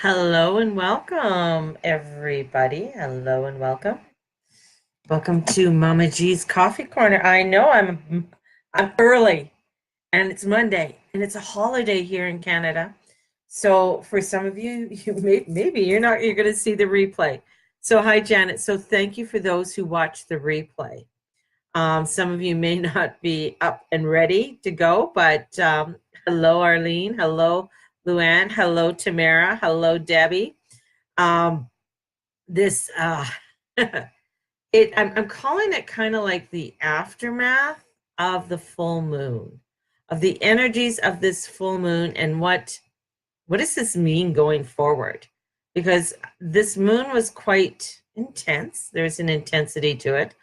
Hello and welcome, everybody. Hello and welcome. Welcome to Mama G's Coffee Corner. I know I'm early, and it's Monday, and it's a holiday here in Canada. So for some of you, maybe you're going to see the replay. So hi, Janet. So thank you for those who watch the replay. Some of you may not be up and ready to go, but hello, Arlene. Hello, Luann. Hello, Tamara. Hello, Debbie. Um, this I'm calling it kind of like the aftermath of the full moon, of the energies of this full moon, and what does this mean going forward? Because this moon was quite intense. There's an intensity to it.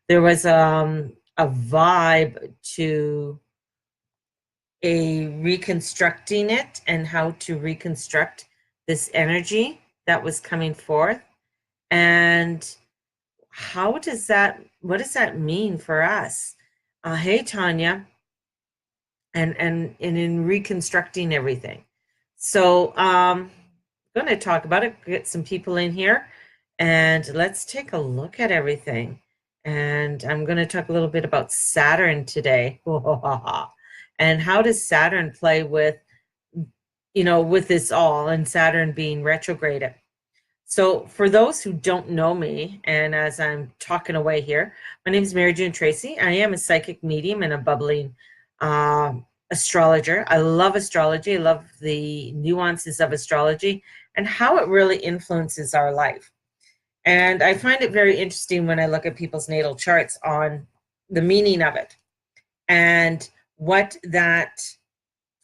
There was a vibe to a reconstructing it and how to reconstruct this energy that was coming forth. And what does that mean for us? Hey, Tanya, and in reconstructing everything. So I'm going to talk about it, get some people in here, and let's take a look at everything. And I'm going to talk a little bit about Saturn today. And how does Saturn play with this all, and Saturn being retrograded. So for those who don't know me, and as I'm talking away here, my name is Mary June Tracy. I am a psychic medium and a bubbling astrologer. I love astrology. I love the nuances of astrology and how it really influences our life. And I find it very interesting when I look at people's natal charts on the meaning of it and what that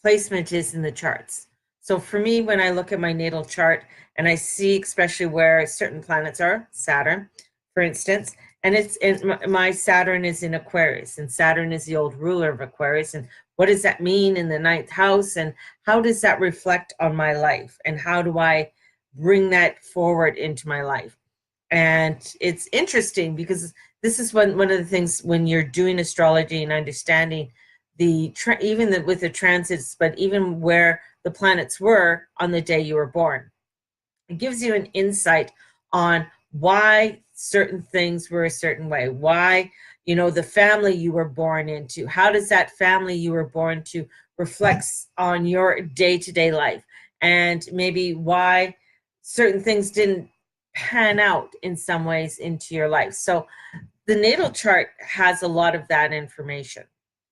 placement is in the charts. So for me, when I look at my natal chart and I see especially where certain planets are, Saturn, for instance, and my Saturn is in Aquarius, and Saturn is the old ruler of Aquarius. And what does that mean in the ninth house? And how does that reflect on my life? And how do I bring that forward into my life? And it's interesting because this is one of the things when you're doing astrology and understanding with the transits, but even where the planets were on the day you were born. It gives you an insight on why certain things were a certain way, why, the family you were born into, how does that family you were born to reflects on your day-to-day life, and maybe why certain things didn't pan out in some ways into your life. So the natal chart has a lot of that information.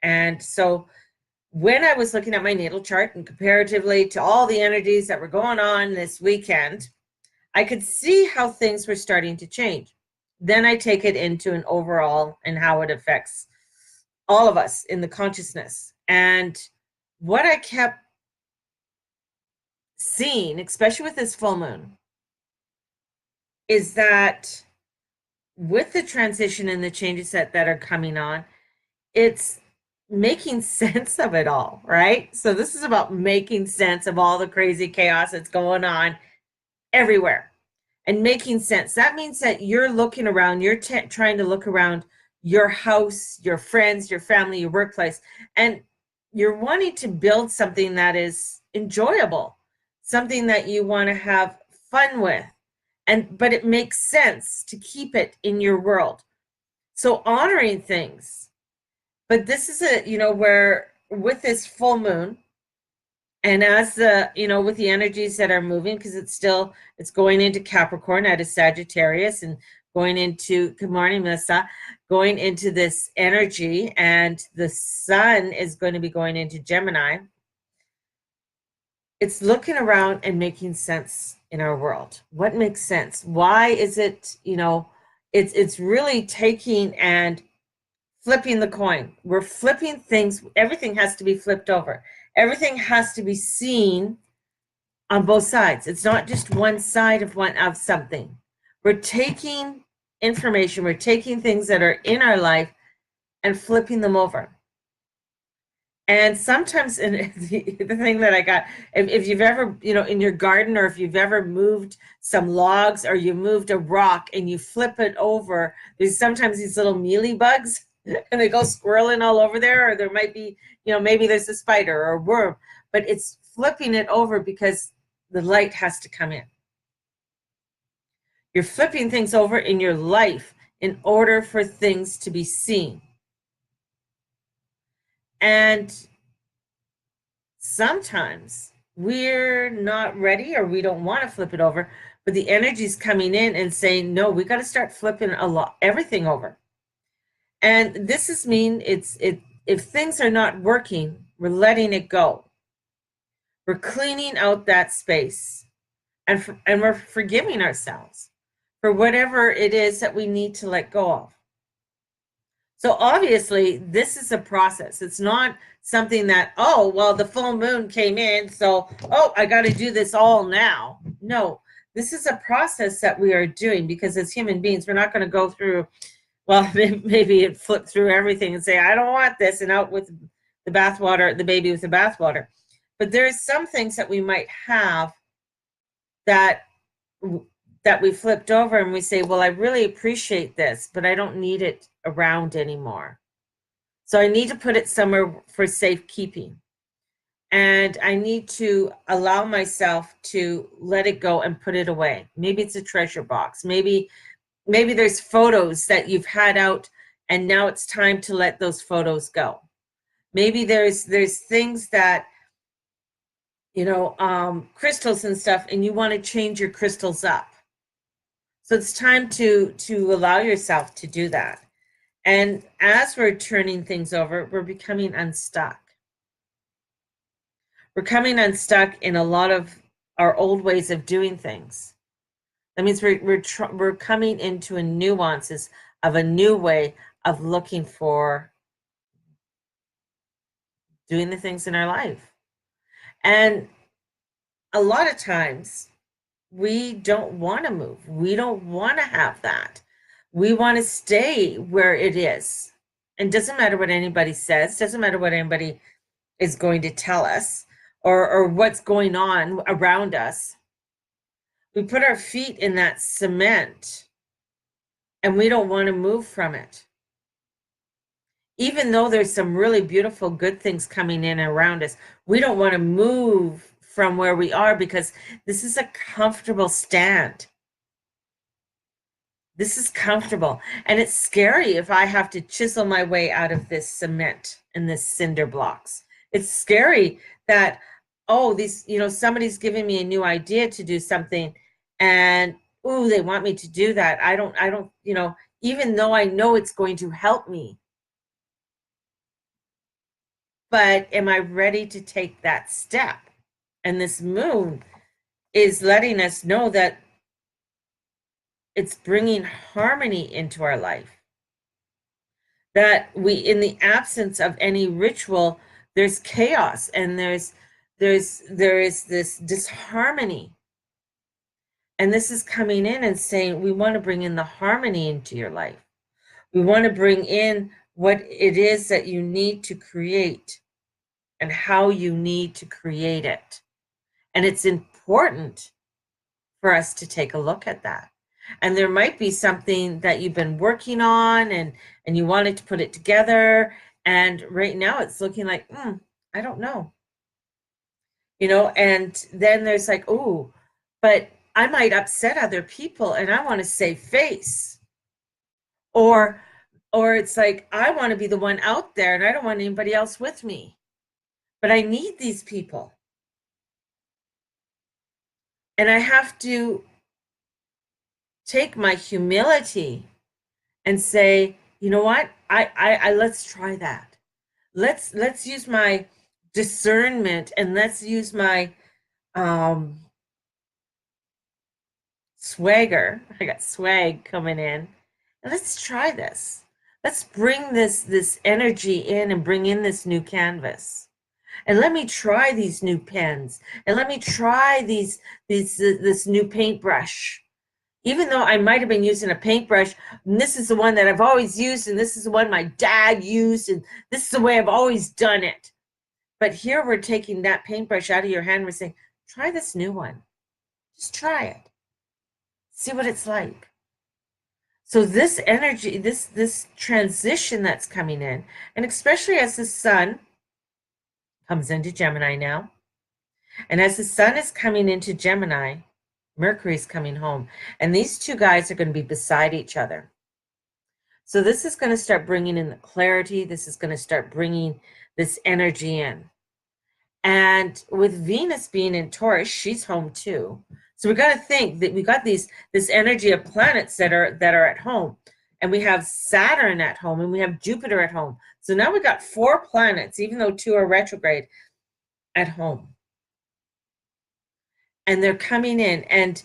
And so when I was looking at my natal chart and comparatively to all the energies that were going on this weekend, I could see how things were starting to change. Then I take it into an overall and how it affects all of us in the consciousness. And what I kept seeing, especially with this full moon, is that with the transition and the changes that are coming on, it's making sense of it all, right? So this is about making sense of all the crazy chaos that's going on everywhere and making sense. That means that you're looking around, you're trying to look around your house, your friends, your family, your workplace, and you're wanting to build something that is enjoyable, something that you want to have fun with, but it makes sense to keep it in your world. So honoring things. But this is where with this full moon, and as with the energies that are moving, because it's going into Capricorn out of Sagittarius and going into, good morning, Melissa, going into this energy, and the sun is going to be going into Gemini. It's looking around and making sense in our world. What makes sense? Why is it, it's really taking and flipping the coin. We're flipping things. Everything has to be flipped over. Everything has to be seen on both sides. It's not just one side of something. We're taking information, we're taking things that are in our life and flipping them over. And sometimes, the thing that I got, if you've ever, in your garden, or if you've ever moved some logs, or you moved a rock and you flip it over, there's sometimes these little mealy bugs and they go squirreling all over there, or there might be, maybe there's a spider or a worm, but it's flipping it over because the light has to come in. You're flipping things over in your life in order for things to be seen. And sometimes we're not ready, or we don't want to flip it over, but the energy's coming in and saying, no, we got to start flipping everything over. And this is if things are not working, we're letting it go. We're cleaning out that space, and we're forgiving ourselves for whatever it is that we need to let go of. So obviously, this is a process. It's not something that, oh, well, the full moon came in, so, oh, I got to do this all now. No, this is a process that we are doing, because as human beings, we're not going to go through, well, maybe flip through everything and say, I don't want this, and out with the bathwater, the baby with the bathwater. But there's some things that we might have that we flipped over, and we say, well, I really appreciate this, but I don't need it around anymore. So I need to put it somewhere for safekeeping. And I need to allow myself to let it go and put it away. Maybe it's a treasure box. Maybe there's photos that you've had out, and now it's time to let those photos go. Maybe there's things that, crystals and stuff, and you want to change your crystals up. So it's time to allow yourself to do that. And as we're turning things over, we're becoming unstuck. We're coming unstuck in a lot of our old ways of doing things. That means we're coming into a nuances of a new way of looking for doing the things in our life. And a lot of times we don't want to move. We don't want to have that. We want to stay where it is. And doesn't matter what anybody says, doesn't matter what anybody is going to tell us, or what's going on around us. We put our feet in that cement, and we don't want to move from it. Even though there's some really beautiful, good things coming in around us, we don't want to move from where we are, because this is a comfortable stand. This is comfortable. And it's scary if I have to chisel my way out of this cement and this cinder blocks. It's scary that, oh, somebody's giving me a new idea to do something, and ooh, they want me to do that. I don't, even though I know it's going to help me. But am I ready to take that step? And this moon is letting us know that it's bringing harmony into our life. That in the absence of any ritual, there's chaos, and there is this disharmony. And this is coming in and saying, we want to bring in the harmony into your life. We want to bring in what it is that you need to create and how you need to create it. And it's important for us to take a look at that. And there might be something that you've been working on, and you wanted to put it together. And right now it's looking like, I don't know. And then there's like, oh, but I might upset other people, and I want to save face. Or it's like, I want to be the one out there, and I don't want anybody else with me. But I need these people. And I have to take my humility and say, you know what? I let's try that. Let's use my discernment, and let's use my swagger. I got swag coming in. And let's try this. Let's bring this energy in, and bring in this new canvas. And let me try these new pens, and let me try this new paintbrush. Even though I might have been using a paintbrush, and this is the one that I've always used, and this is the one my dad used, and this is the way I've always done it. But here we're taking that paintbrush out of your hand, and we're saying, try this new one. Just try it. See what it's like. So this energy, this transition that's coming in, and especially as the sun comes into Gemini now, And as the sun is coming into Gemini, Mercury's coming home. And these two guys are going to be beside each other. So this is going to start bringing in the clarity. This is going to start bringing this energy in. And with Venus being in Taurus, she's home too. So we got to think that we got this energy of planets that are at home. And we have Saturn at home and we have Jupiter at home. So now we got 4 planets, even though 2 are retrograde, at home. And they're coming in, and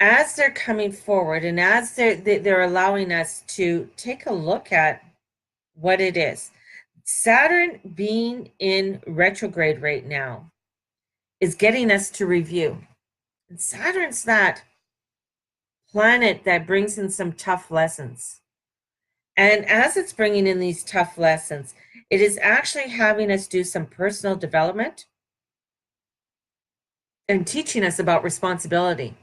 as they're coming forward and as they're allowing us to take a look at what it is. Saturn being in retrograde right now is getting us to review. And Saturn's that planet that brings in some tough lessons. And as it's bringing in these tough lessons, it is actually having us do some personal development and teaching us about responsibility.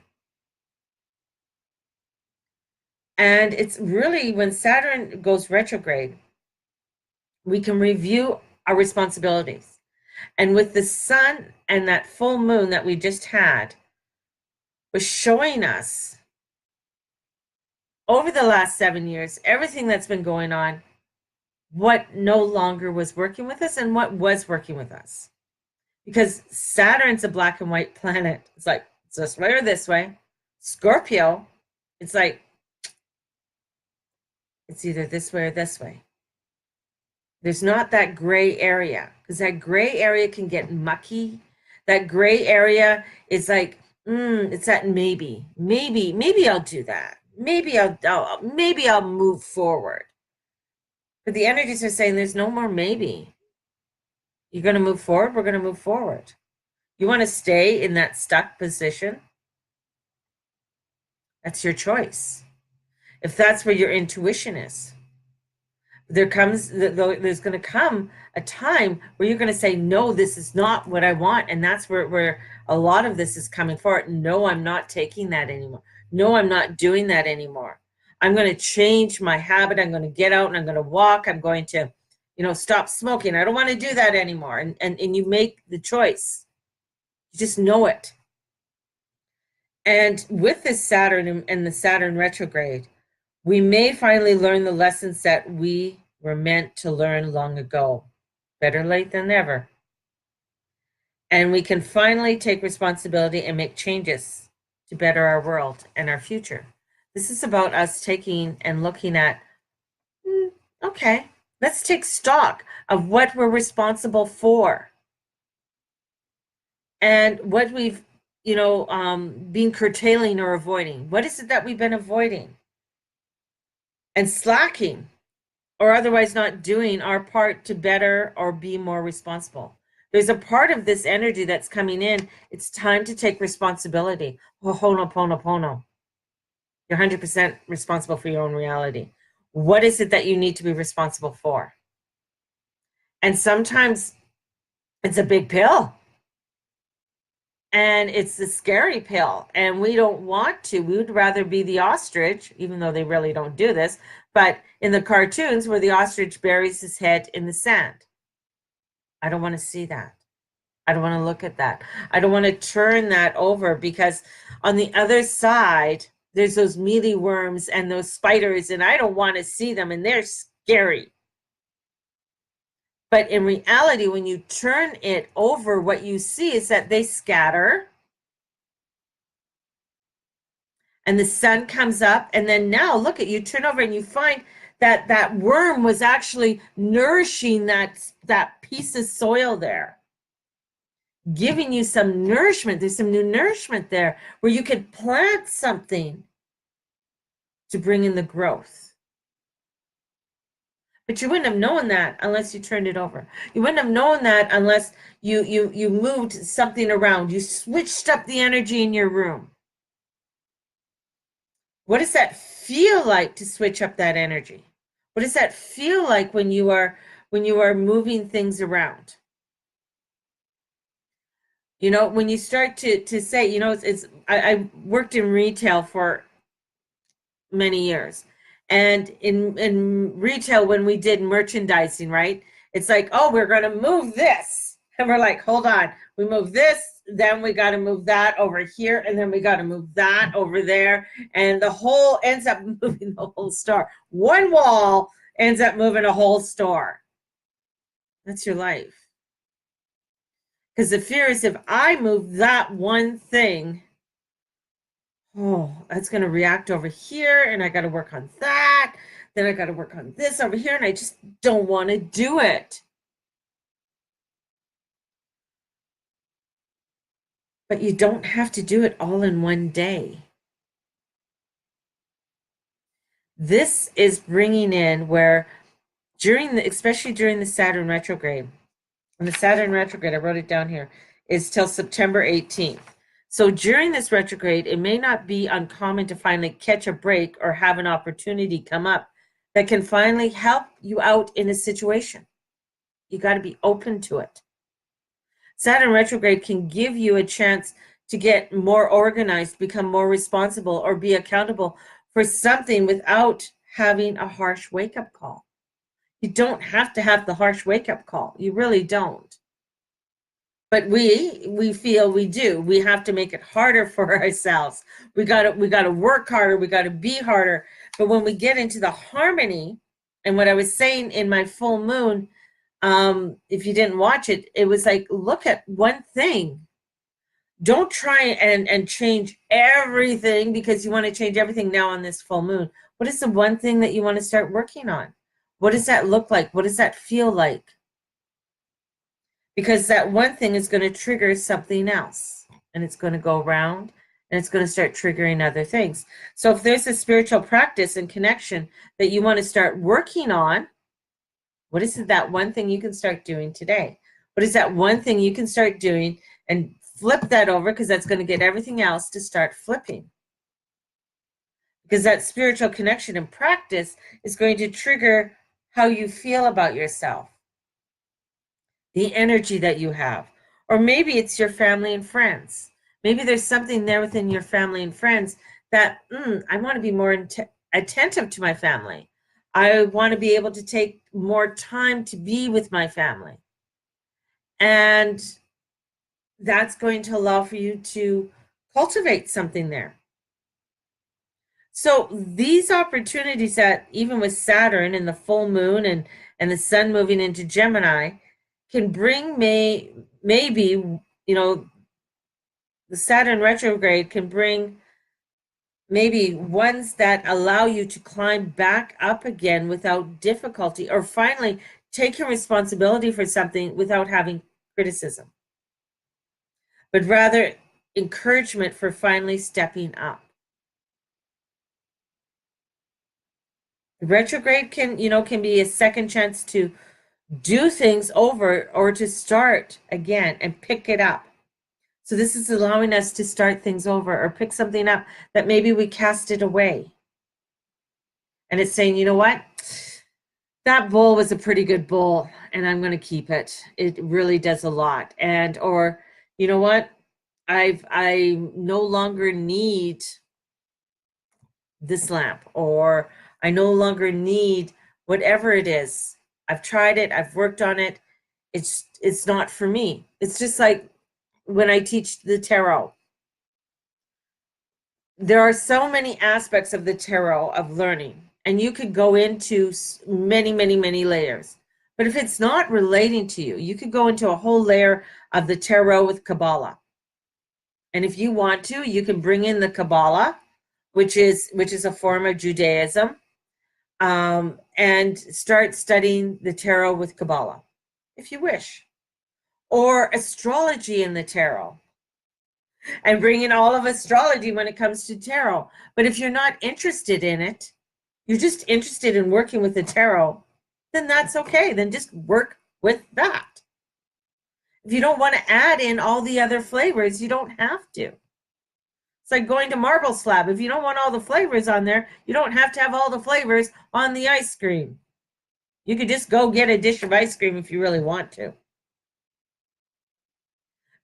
And it's really when Saturn goes retrograde, we can review our responsibilities. And with the sun and that full moon that we just had, was showing us over the last 7 years, everything that's been going on, what no longer was working with us and what was working with us. Because Saturn's a black and white planet. It's like, it's this way or this way. Scorpio, it's like, it's either this way or this way. There's not that gray area, because that gray area can get mucky. That gray area is like, it's that maybe I'll do that. Maybe I'll move forward. But the energies are saying there's no more maybe. You're going to move forward, we're going to move forward. You want to stay in that stuck position? That's your choice. If that's where your intuition is. There's going to come a time where you're going to say, no, this is not what I want. And that's where a lot of this is coming forward. No, I'm not taking that anymore. No, I'm not doing that anymore. I'm going to change my habit. I'm going to get out and I'm going to walk. I'm going to, stop smoking. I don't want to do that anymore. And you make the choice. You just know it. And with this Saturn and the Saturn retrograde, we may finally learn the lessons that we were meant to learn long ago. Better late than never. And we can finally take responsibility and make changes to better our world and our future. This is about us taking and looking at, okay, let's take stock of what we're responsible for. And what we've, been curtailing or avoiding. What is it that we've been avoiding? And slacking or otherwise not doing our part to better or be more responsible. There's a part of this energy that's coming in. It's time to take responsibility. Ho'oponopono. You're 100% responsible for your own reality. What is it that you need to be responsible for? And sometimes it's a big pill. And it's a scary pill. And we don't want to. We would rather be the ostrich, even though they really don't do this. But in the cartoons where the ostrich buries his head in the sand. I don't want to see that. I don't want to look at that. I don't want to turn that over, because on the other side, there's those mealy worms and those spiders, and I don't want to see them, and they're scary. But in reality, when you turn it over, what you see is that they scatter. And the sun comes up, and then now look at you turn over and you find that that worm was actually nourishing that piece of soil there, giving you some nourishment. There's some new nourishment there where you could plant something to bring in the growth. But you wouldn't have known that unless you turned it over. You wouldn't have known that unless you moved something around. You switched up the energy in your room. What does that feel like to switch up that energy? What does that feel like when you are moving things around? When you start to say, I worked in retail for many years. And in retail, when we did merchandising, right? It's like, oh, we're going to move this. And we're like, hold on. We move this, then we got to move that over here, and then we got to move that over there, and the whole ends up moving the whole store. One wall ends up moving a whole store. That's your life. Because the fear is, if I move that one thing, oh, that's going to react over here, and I got to work on that. Then I got to work on this over here, and I just don't want to do it. But you don't have to do it all in one day. This is bringing in where especially during the Saturn retrograde, and the Saturn retrograde, I wrote it down here, is till September 18th. So during this retrograde, it may not be uncommon to finally catch a break or have an opportunity come up that can finally help you out in a situation. You got to be open to it. Saturn retrograde can give you a chance to get more organized, become more responsible, or be accountable for something without having a harsh wake-up call. You don't have to have the harsh wake-up call. You really don't. But we feel we do. We have to make it harder for ourselves. We got to work harder. We got to be harder. But when we get into the harmony, and what I was saying in my full moon, if you didn't watch it, it was like, look at one thing. Don't try and change everything because you want to change everything now on this full moon. What is the one thing that you want to start working on? What does that look like? What does that feel like? Because that one thing is going to trigger something else, and it's going to go around, and it's going to start triggering other things. So if there's a spiritual practice and connection that you want to start working on, what is that one thing you can start doing today? What is that one thing you can start doing and flip that over, because that's going to get everything else to start flipping. Because that spiritual connection and practice is going to trigger how you feel about yourself, the energy that you have. Or maybe it's your family and friends. Maybe there's something there within your family and friends that, I want to be more attentive to my family. I want to be able to take more time to be with my family. And that's going to allow for you to cultivate something there. So these opportunities that, even with Saturn and the full moon and the sun moving into Gemini, can bring maybe, the Saturn retrograde can bring maybe ones that allow you to climb back up again without difficulty, or finally take your responsibility for something without having criticism, but rather encouragement for finally stepping up. The retrograde can be a second chance to do things over or to start again and pick it up. So this is allowing us to start things over or pick something up that maybe we casted away. And it's saying, you know what? That bowl was a pretty good bowl, and I'm going to keep it. It really does a lot. And, or, you know what? I no longer need this lamp, or I no longer need whatever it is. I've tried it. I've worked on it. It's not for me. It's just like when I teach the tarot. There are so many aspects of the tarot of learning, and you could go into many, many, many layers. But if it's not relating to you, you could go into a whole layer of the tarot with Kabbalah. And if you want to, you can bring in the Kabbalah, which is a form of Judaism, and start studying the tarot with Kabbalah, if you wish. Or astrology in the tarot, and bring in all of astrology when it comes to tarot. But if you're not interested in it, you're just interested in working with the tarot, then that's okay. Then just work with that. If you don't want to add in all the other flavors, you don't have to. It's like going to Marble Slab. If you don't want all the flavors on there, you don't have to have all the flavors on the ice cream. You could just go get a dish of ice cream if you really want to.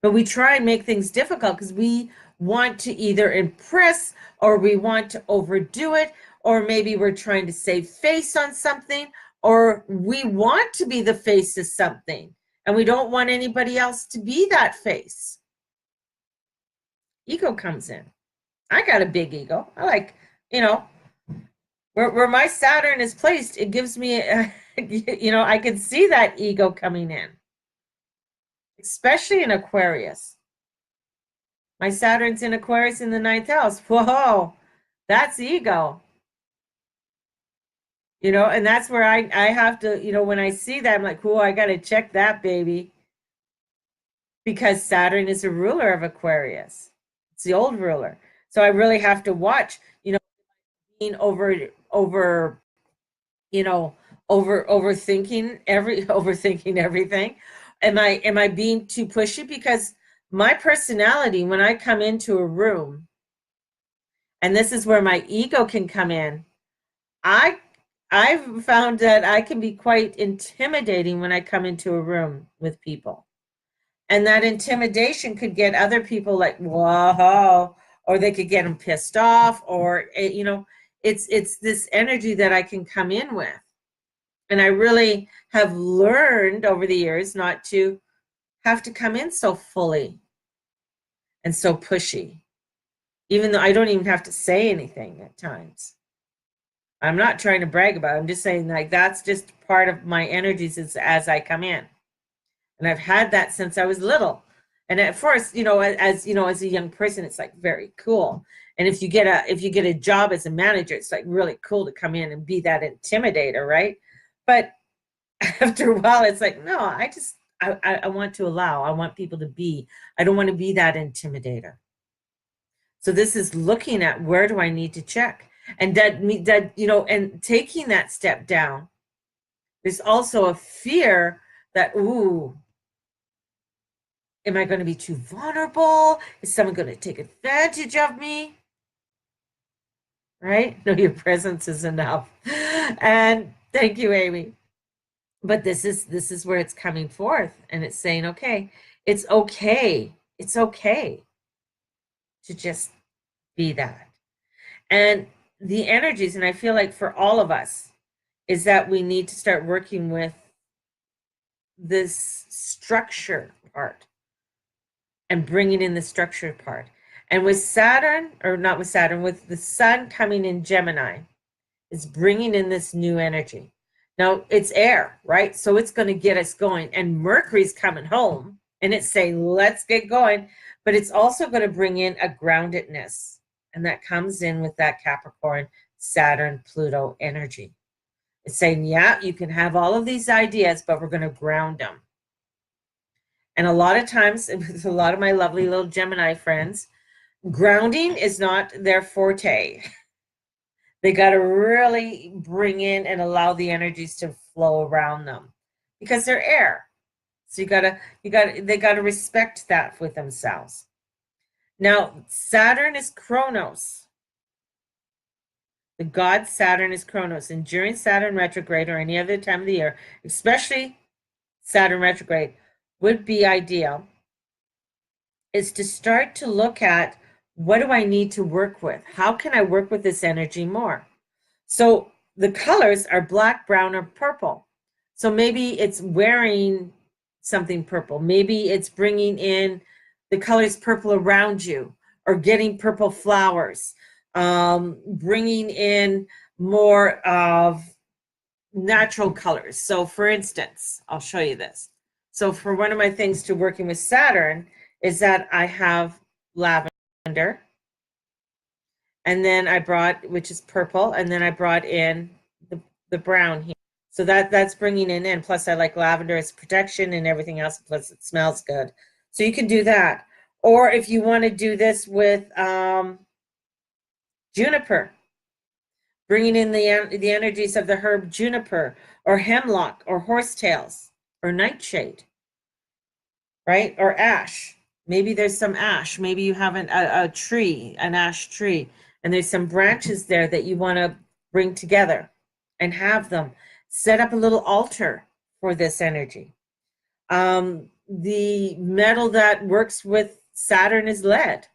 But we try and make things difficult because we want to either impress, or we want to overdo it, or maybe we're trying to save face on something, or we want to be the face of something and we don't want anybody else to be that face. ego comes in. I got a big ego. I like, you know, where my Saturn is placed, it gives me, you know, I can see that ego coming in, especially in Aquarius. My Saturn's in Aquarius in the 9th house. Whoa, that's ego. You know, and that's where I have to, you know, when I see that, I'm like, cool, I got to check that baby. Because Saturn is a ruler of Aquarius. It's the old ruler. So I really have to watch, you know, being you know, overthinking everything. Am I being too pushy? Because my personality, when I come into a room, and this is where my ego can come in, I've found that I can be quite intimidating when I come into a room with people. And that intimidation could get other people like, whoa, or they could get them pissed off, or, you know, it's this energy that I can come in with. And I really have learned over the years not to have to come in so fully and so pushy, even though I don't even have to say anything at times. I'm not trying to brag about it. I'm just saying, like, that's just part of my energies as I come in. And I've had that since I was little. And at first, you know, as you know, as a young person, it's like very cool. And if you get a job as a manager, it's like really cool to come in and be that intimidator, right? But after a while, it's like, no, I want to allow. I want people to be. I don't want to be that intimidator. So this is looking at, where do I need to check? And that you know, and taking that step down, there's also a fear that, ooh, am I going to be too vulnerable? Is someone going to take advantage of me? Right? No, your presence is enough. And thank you, Amy. But this is where it's coming forth, and it's saying, okay, it's okay. It's okay to just be that. And the energies, and I feel like for all of us, is that we need to start working with this structure part and bringing in the structure part. And with Saturn, or not with Saturn, with the sun coming in Gemini, it's bringing in this new energy. Now, it's air, right? So it's going to get us going. And Mercury's coming home, and it's saying, let's get going. But it's also going to bring in a groundedness. And that comes in with that Capricorn, Saturn, Pluto energy. It's saying, yeah, you can have all of these ideas, but we're going to ground them. And a lot of times, with a lot of my lovely little Gemini friends, grounding is not their forte. They got to really bring in and allow the energies to flow around them, because they're air. So they got to respect that with themselves. Now, Saturn is Chronos. The god Saturn is Chronos. And during Saturn retrograde, or any other time of the year, especially Saturn retrograde, would be ideal, is to start to look at, what do I need to work with? How can I work with this energy more? So the colors are black, brown, or purple. So maybe it's wearing something purple. Maybe it's bringing in the colors purple around you, or getting purple flowers, bringing in more of natural colors. So for instance, I'll show you this. So for one of my things to working with Saturn is that I have lavender, and then I brought, which is purple, and then I brought in the brown here. So that's bringing in. Plus I like lavender as protection and everything else. Plus it smells good. So you can do that. Or if you want to do this with juniper, bringing in the energies of the herb juniper, or hemlock, or horsetails, or nightshade, right? Or ash. Maybe there's some ash. Maybe you have a tree, an ash tree, and there's some branches there that you want to bring together and have them. Set up a little altar for this energy. The metal that works with Saturn is lead.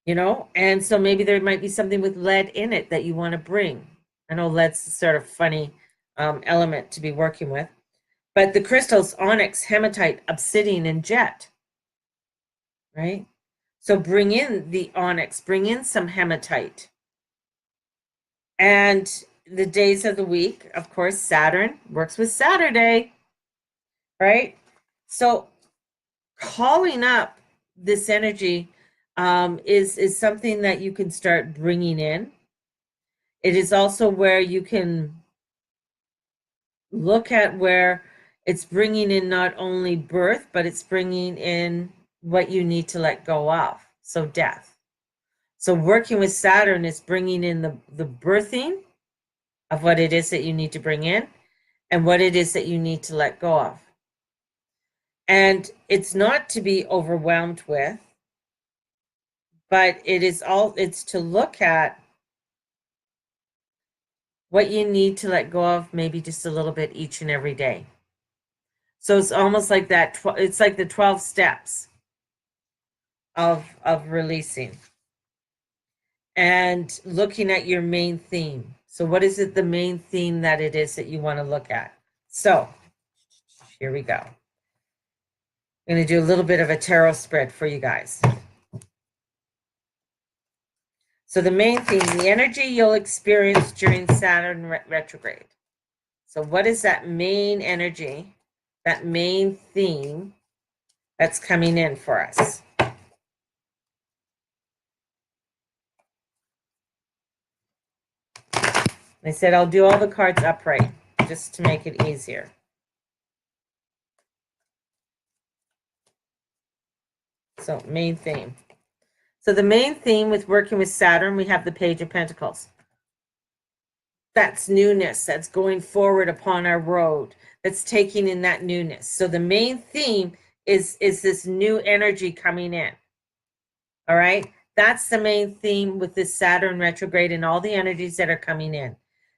You know, and so maybe there might be something with lead in it that you want to bring. I know lead's sort of funny element to be working with. But the crystals, onyx, hematite, obsidian, and jet, right? So bring in the onyx, bring in some hematite. And the days of the week, of course, Saturn works with Saturday, right? So calling up this energy is something that you can start bringing in. It is also where you can look at where it's bringing in not only birth, but it's bringing in what you need to let go of. So death. So working with Saturn is bringing in the birthing of what it is that you need to bring in and what it is that you need to let go of. And it's not to be overwhelmed with, but it's to look at what you need to let go of, maybe just a little bit each and every day. So it's almost like that. It's like the 12 steps of releasing and looking at your main theme. So what is it, the main theme that it is that you want to look at? So here we go. I'm going to do a little bit of a tarot spread for you guys. So the main theme, the energy you'll experience during Saturn retrograde. So what is that main energy, that main theme that's coming in for us? I said I'll do all the cards upright just to make it easier. So main theme. So the main theme with working with Saturn, we have the Page of Pentacles. That's newness, that's going forward upon our road, that's taking in that newness. So the main theme is this new energy coming in. All right? That's the main theme with this Saturn retrograde and all the energies that are coming in.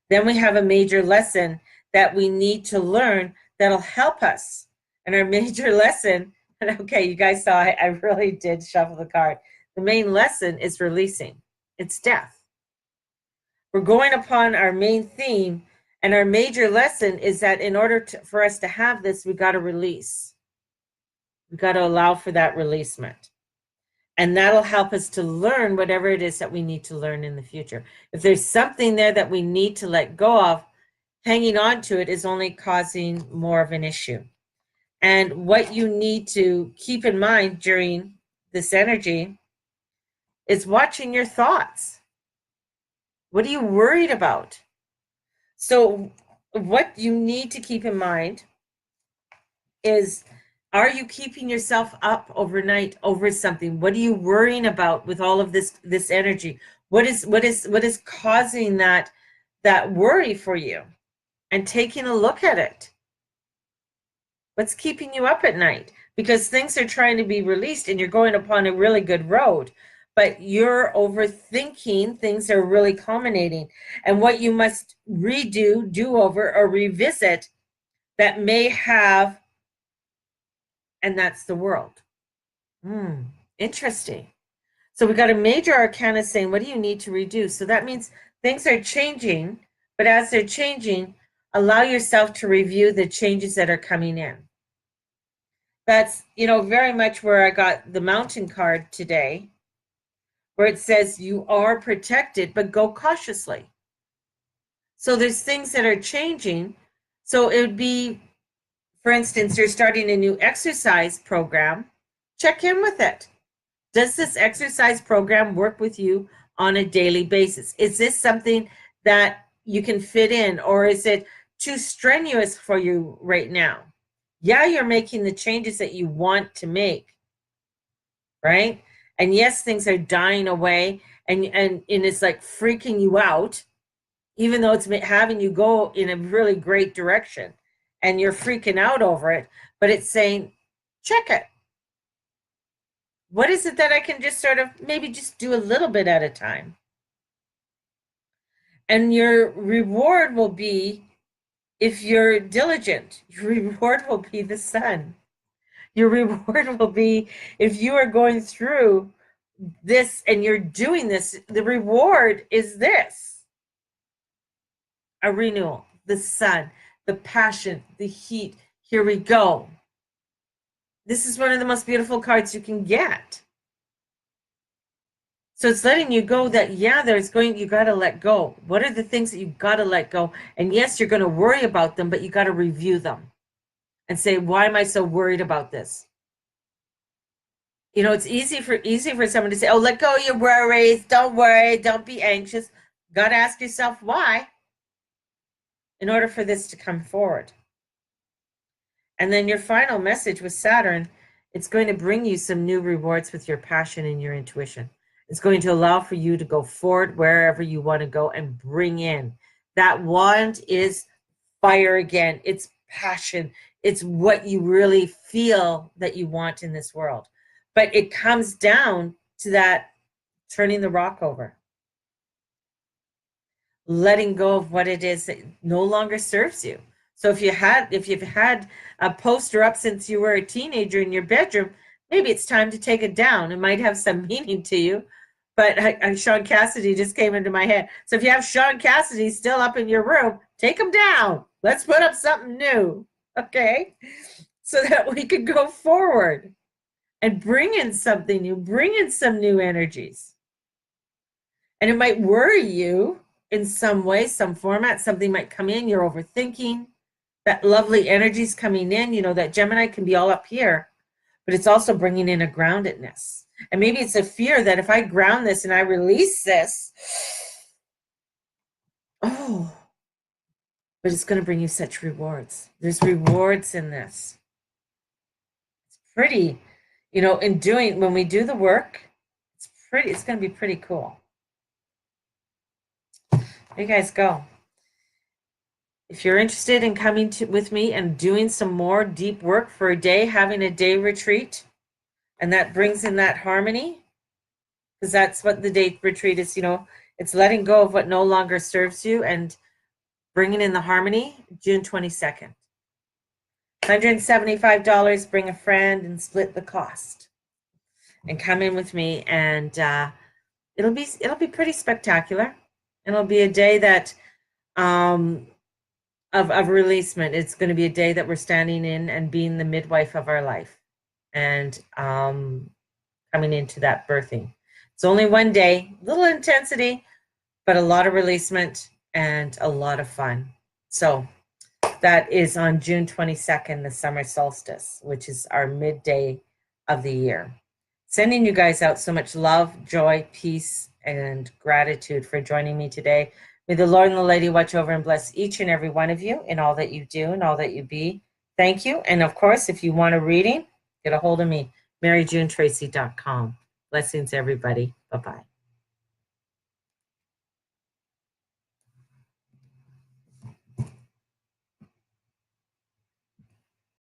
Then we have a major lesson that we need to learn that'll help us. And our major lesson, and okay, you guys saw I really did shuffle the card. The main lesson is releasing. It's death. We're going upon our main theme, and our major lesson is that in order for us to have this, we got to release. We got to allow for that releasement. And that'll help us to learn whatever it is that we need to learn in the future. If there's something there that we need to let go of, hanging on to it is only causing more of an issue. And what you need to keep in mind during this energy is watching your thoughts. What are you worried about? So what you need to keep in mind is, are you keeping yourself up overnight over something? What are you worrying about with all of this energy? What is causing that worry for you? And taking a look at it. What's keeping you up at night? Because things are trying to be released and you're going upon a really good road, but you're overthinking, things are really culminating. And what you must redo, do over, or revisit that may have, and that's the world. Interesting. So we got a major arcana saying, what do you need to redo? So that means things are changing, but as they're changing, allow yourself to review the changes that are coming in. That's, very much where I got the Mountain card today, where it says you are protected, but go cautiously. So there's things that are changing. So it would be, for instance, you're starting a new exercise program. Check in with it. Does this exercise program work with you on a daily basis? Is this something that you can fit in, or is it too strenuous for you right now? Yeah, you're making the changes that you want to make, right? And yes, things are dying away and it's like freaking you out, even though it's having you go in a really great direction and you're freaking out over it, but it's saying, check it. What is it that I can just sort of maybe just do a little bit at a time? And your reward will be, if you're diligent, your reward will be the sun. Your reward will be, if you are going through this and you're doing this, the reward is this. A renewal, the sun, the passion, the heat. Here we go. This is one of the most beautiful cards you can get. So it's letting you go that, yeah, you got to let go. What are the things that you got to let go? And yes, you're going to worry about them, but you got to review them and say, why am I so worried about this? You know, it's easy for someone to say, oh, let go of your worries. Don't worry. Don't be anxious. Got to ask yourself why in order for this to come forward. And then your final message with Saturn, it's going to bring you some new rewards with your passion and your intuition. It's going to allow for you to go forward wherever you want to go and bring in. That wand is fire again. It's passion. It's what you really feel that you want in this world. But it comes down to that turning the rock over. Letting go of what it is that no longer serves you. So if you've had a poster up since you were a teenager in your bedroom, maybe it's time to take it down. It might have some meaning to you, but Sean Cassidy just came into my head. So if you have Sean Cassidy still up in your room, take him down. Let's put up something new, okay? So that we can go forward and bring in something new, bring in some new energies. And it might worry you in some way, some format. Something might come in, you're overthinking. That lovely energy's coming in. You know, that Gemini can be all up here, but it's also bringing in a groundedness. And maybe it's a fear that if I ground this and I release this, oh, but it's going to bring you such rewards. There's rewards in this. It's pretty, you know, when we do the work, it's going to be pretty cool. There you guys go. If you're interested in coming with me and doing some more deep work for a day, having a day retreat, and that brings in that harmony, because that's what the day retreat is, you know, it's letting go of what no longer serves you and bringing in the harmony, June 22nd. $175, bring a friend and split the cost. And come in with me, and it'll be pretty spectacular. It'll be a day that of releasement. It's going to be a day that we're standing in and being the midwife of our life and coming into that birthing. It's only one day, little intensity, but a lot of releasement and a lot of fun. So that is on June 22nd, the summer solstice, which is our midday of the year. Sending you guys out so much love, joy, peace, and gratitude for joining me today. May the Lord and the Lady watch over and bless each and every one of you in all that you do and all that you be. Thank you. And of course, if you want a reading, get a hold of me, maryjunetracy.com. Blessings, everybody. Bye-bye.